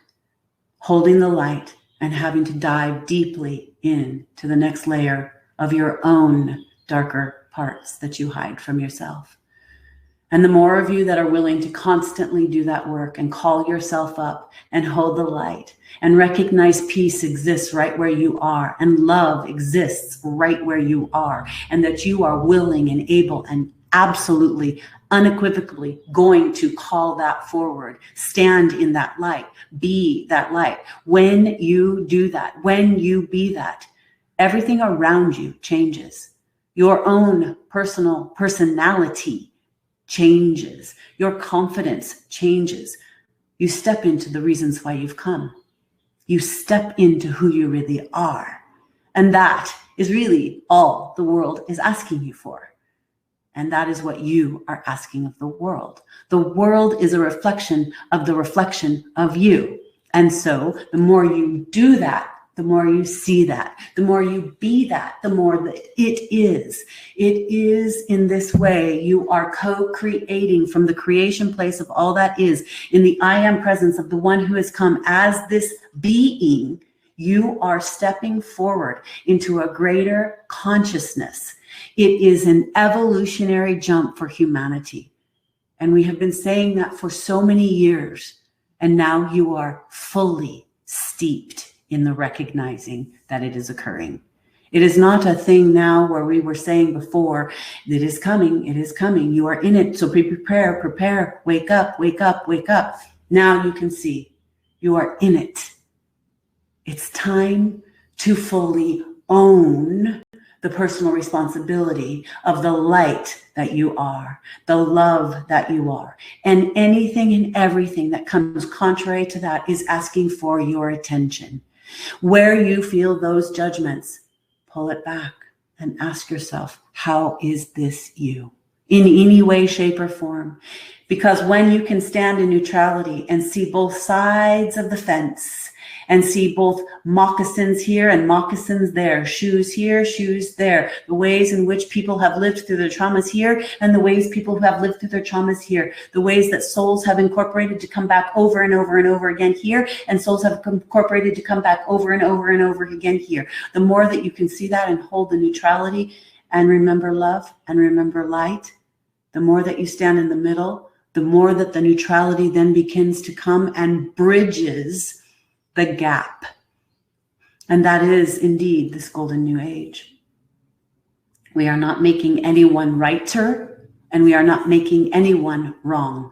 Speaker 1: holding the light and having to dive deeply into the next layer of your own darker parts that you hide from yourself. And the more of you that are willing to constantly do that work and call yourself up and hold the light and recognize peace exists right where you are and love exists right where you are, and that you are willing and able and absolutely unequivocally going to call that forward, stand in that light, be that light. When you do that, when you be that, everything around you changes. Your own personal personality changes. Your confidence changes. You step into the reasons why you've come. You step into who you really are. And that is really all the world is asking you for. And that is what you are asking of the world. The world is a reflection of the reflection of you. And so the more you do that, the more you see that, the more you be that, the more that it is. It is in this way you are co-creating from the creation place of all that is, in the I am presence of the one who has come as this being. You are stepping forward into a greater consciousness. It is an evolutionary jump for humanity. And we have been saying that for so many years. And now you are fully steeped in the recognizing that it is occurring. It is not a thing now where we were saying before, it is coming, you are in it. So prepare, wake up, wake up, wake up. Now you can see you are in it. It's time to fully own the personal responsibility of the light that you are, the love that you are. And anything and everything that comes contrary to that is asking for your attention. Where you feel those judgments, pull it back and ask yourself, how is this you? In any way, shape, or form. Because when you can stand in neutrality and see both sides of the fence, and see both moccasins here and moccasins there, shoes here, shoes there, the ways in which people have lived through their traumas here, and the ways people who have lived through their traumas here, the ways that souls have incorporated to come back over and over and over again here, and souls have incorporated to come back over and over and over again here. The more that you can see that and hold the neutrality and remember love and remember light, the more that you stand in the middle, the more that the neutrality then begins to come and bridges the gap. And that is indeed this golden new age. We are not making anyone righter, and we are not making anyone wrong.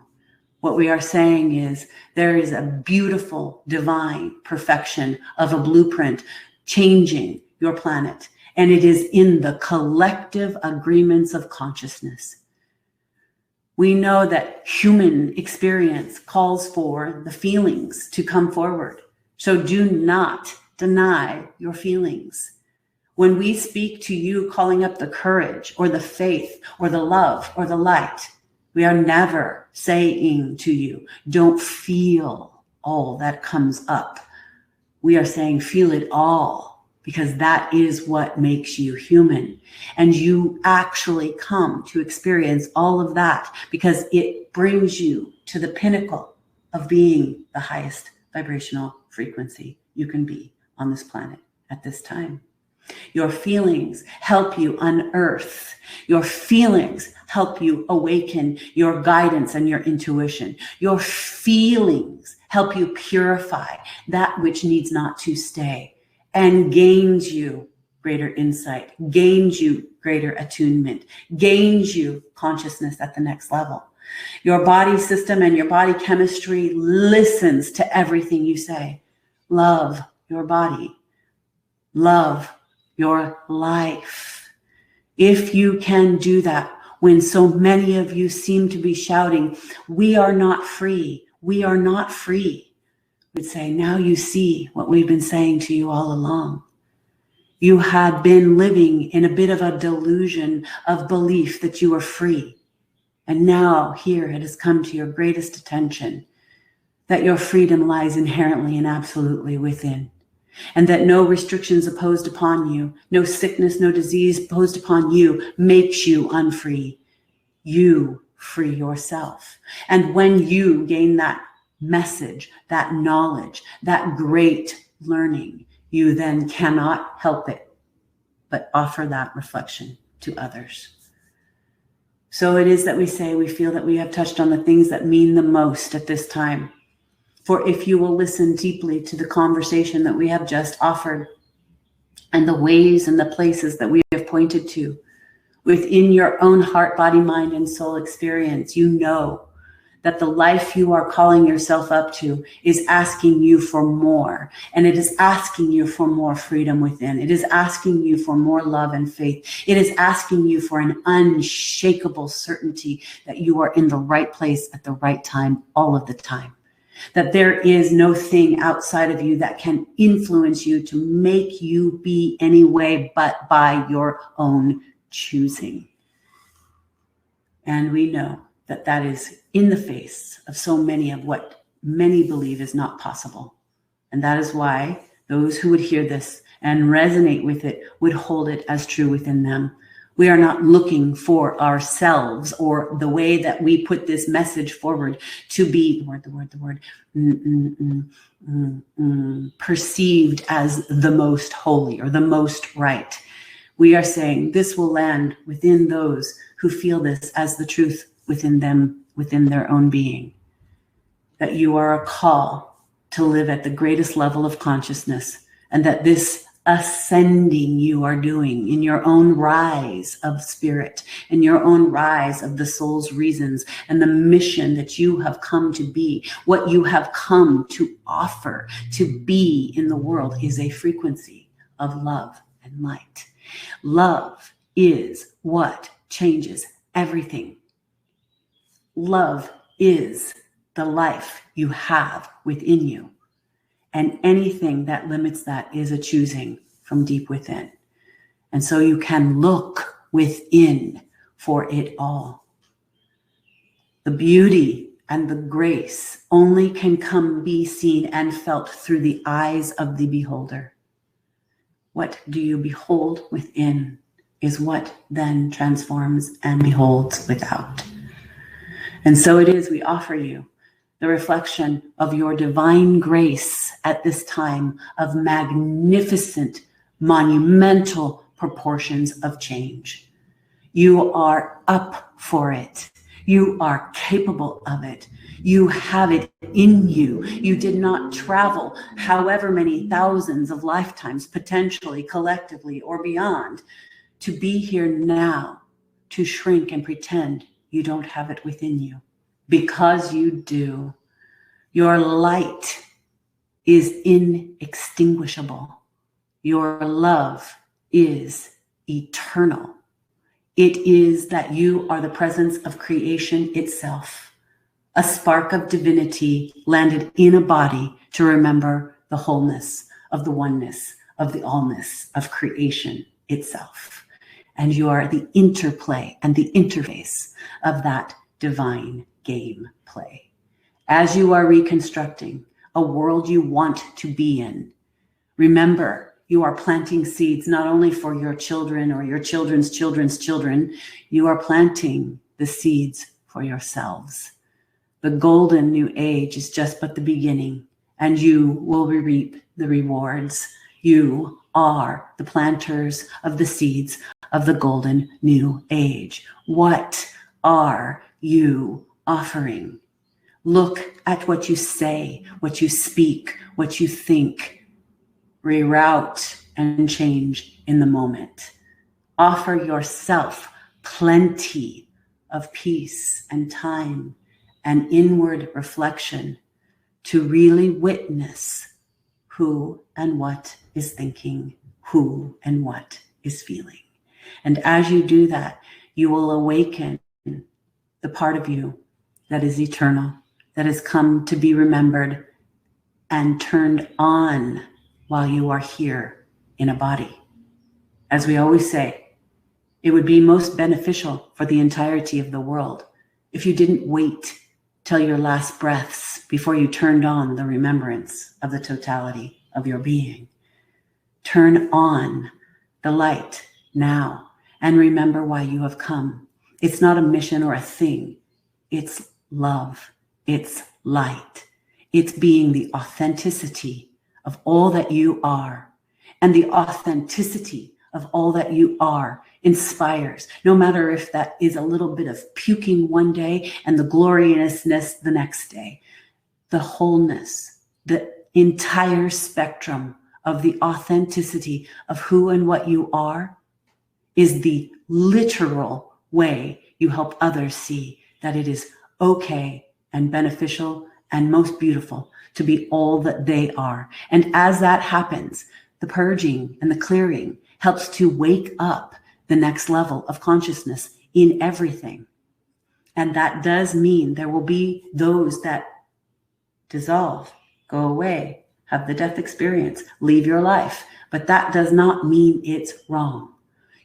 Speaker 1: What we are saying is there is a beautiful divine perfection of a blueprint changing your planet. And it is in the collective agreements of consciousness. We know that human experience calls for the feelings to come forward. So do not deny your feelings. When we speak to you, calling up the courage or the faith or the love or the light, we are never saying to you, don't feel all that comes up. We are saying, feel it all, because that is what makes you human. And you actually come to experience all of that because it brings you to the pinnacle of being the highest vibrational frequency you can be on this planet at this time. Your feelings help you unearth. Your feelings help you awaken your guidance and your intuition. Your feelings help you purify that which needs not to stay and gains you greater insight, gains you greater attunement, gains you consciousness at the next level. Your body system and your body chemistry listens to everything you say. Love your body. Love your life. If you can do that, when so many of you seem to be shouting, we are not free, we are not free, we'd say, now you see what we've been saying to you all along. You had been living in a bit of a delusion of belief that you were free. And now here it has come to your greatest attention that your freedom lies inherently and absolutely within. and that no restrictions imposed upon you, no sickness, no disease imposed upon you makes you unfree. You free yourself. And when you gain that message, that knowledge, that great learning, you then cannot help it but offer that reflection to others. So it is that we say we feel that we have touched on the things that mean the most at this time. For if you will listen deeply to the conversation that we have just offered and the ways and the places that we have pointed to within your own heart, body, mind, and soul experience, you know that the life you are calling yourself up to is asking you for more. And it is asking you for more freedom within. It is asking you for more love and faith. It is asking you for an unshakable certainty that you are in the right place at the right time all of the time. That there is no thing outside of you that can influence you to make you be any way but by your own choosing. And we know that that is in the face of so many of what many believe is not possible. And that is why those who would hear this and resonate with it would hold it as true within them. We are not looking for ourselves or the way that we put this message forward to be perceived as the most holy or the most right. We are saying this will land within those who feel this as the truth within them, within their own being. That you are a call to live at the greatest level of consciousness, and that this ascending you are doing in your own rise of spirit, in your own rise of the soul's reasons, and the mission that you have come to be, what you have come to offer, to be in the world is a frequency of love and light. Love is what changes everything. Love is the life you have within you. And anything that limits that is a choosing from deep within. And so you can look within for it all. The beauty and the grace only can be seen and felt through the eyes of the beholder. What do you behold within is what then transforms and beholds without. And so it is we offer you the reflection of your divine grace at this time of magnificent, monumental proportions of change. You are up for it. You are capable of it. You have it in you. You did not travel however many thousands of lifetimes, potentially, collectively, or beyond, to be here now, to shrink and pretend you don't have it within you. Because you do. Your light is inextinguishable. Your love is eternal. It is that you are the presence of creation itself, a spark of divinity landed in a body to remember the wholeness of the oneness, of the allness of creation itself. And you are the interplay and the interface of that divine game play. As you are reconstructing a world you want to be in, remember you are planting seeds not only for your children or your children's children's children, you are planting the seeds for yourselves. The golden new age is just but the beginning, and you will reap the rewards. You are the planters of the seeds of the golden new age. What are you offering? Look at what you say, what you speak, what you think. Reroute and change in the moment. Offer yourself plenty of peace and time and inward reflection to really witness who and what is thinking, who and what is feeling. And as you do that, you will awaken the part of you that is eternal, that has come to be remembered and turned on while you are here in a body. As we always say, it would be most beneficial for the entirety of the world if you didn't wait till your last breaths before you turned on the remembrance of the totality of your being. Turn on the light now and remember why you have come. It's not a mission or a thing. It's love. It's light. It's being the authenticity of all that you are. And the authenticity of all that you are inspires, no matter if that is a little bit of puking one day and the gloriousness the next day. The wholeness, the entire spectrum of the authenticity of who and what you are is the literal way you help others see that it is okay and beneficial and most beautiful to be all that they are. And as that happens, the purging and the clearing helps to wake up the next level of consciousness in everything. And that does mean there will be those that dissolve, go away, have the death experience, leave your life. But that does not mean it's wrong.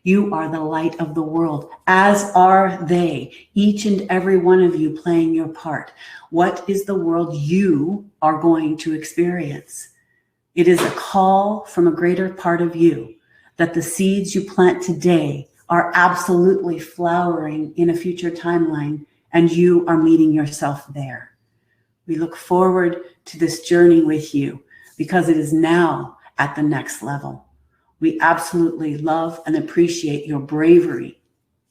Speaker 1: You are the light of the world, as are they, each and every one of you playing your part. What is the world you are going to experience? It is a call from a greater part of you that the seeds you plant today are absolutely flowering in a future timeline, and you are meeting yourself there. We look forward to this journey with you because it is now at the next level. We absolutely love and appreciate your bravery,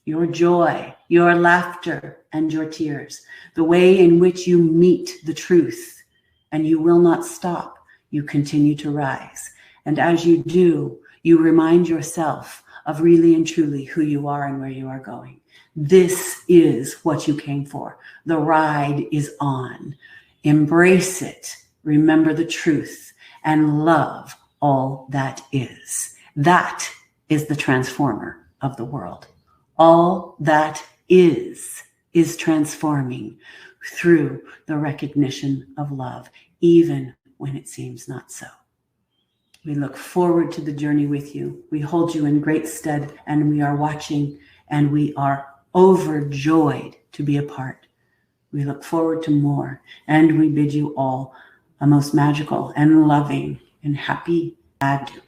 Speaker 1: your joy, your laughter, and your tears, the way in which you meet the truth, and you will not stop. You continue to rise. And as you do, you remind yourself of really and truly who you are and where you are going. This is what you came for. The ride is on. Embrace it. Remember the truth and love all that is. That is the transformer of the world. All that is transforming through the recognition of love, even when it seems not so. We look forward to the journey with you. We hold you in great stead, and we are watching, and we are overjoyed to be a part. We look forward to more, and we bid you all a most magical and loving and happy adieu.